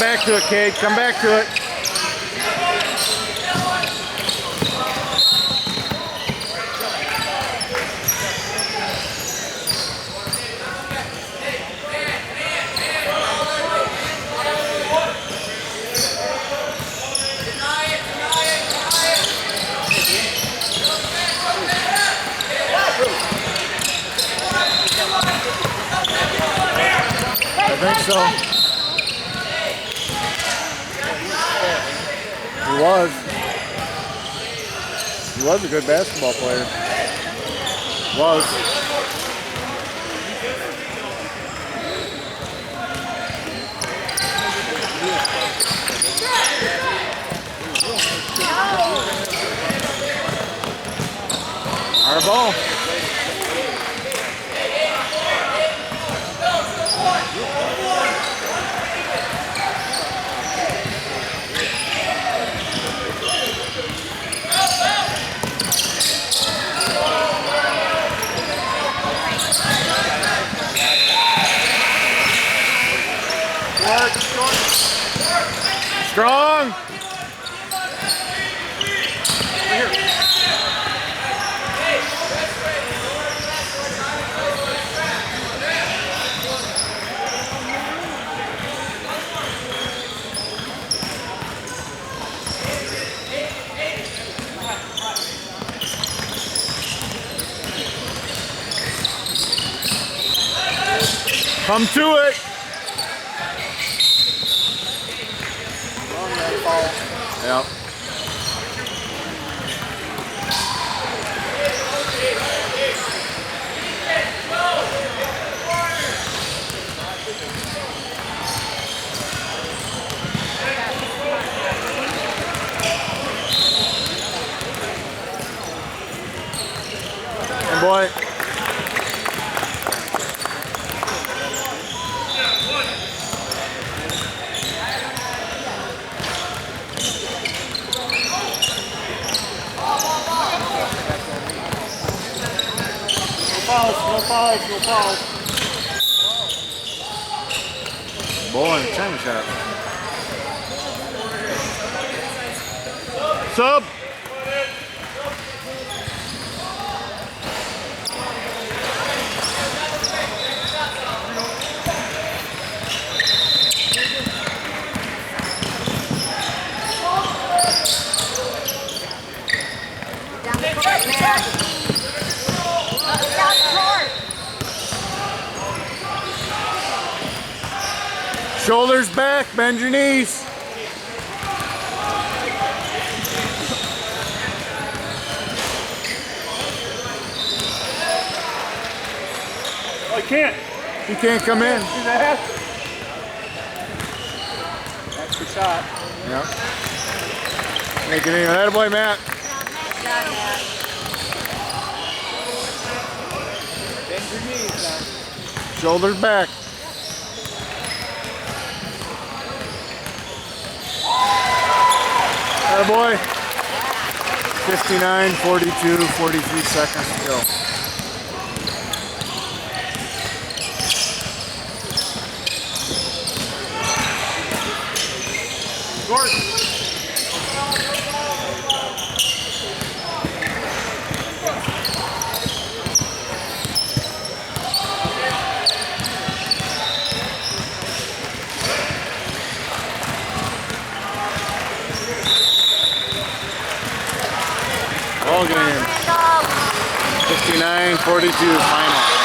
back to it, Cade. Come back to it. I think so. He was a good basketball player. Was. Our ball. Strong. Come to it. Yep. Good boy. No fouls. Boy, time shot. Sub. Shoulders back, bend your knees. Oh, he can't. He can't come in. See that? That's the shot. Yep. Make it in. That boy, Matt. Bend your knees, man. Shoulders back. That boy. 59, 42, 43 seconds to go. Gordon. Ball game. 59-42 final.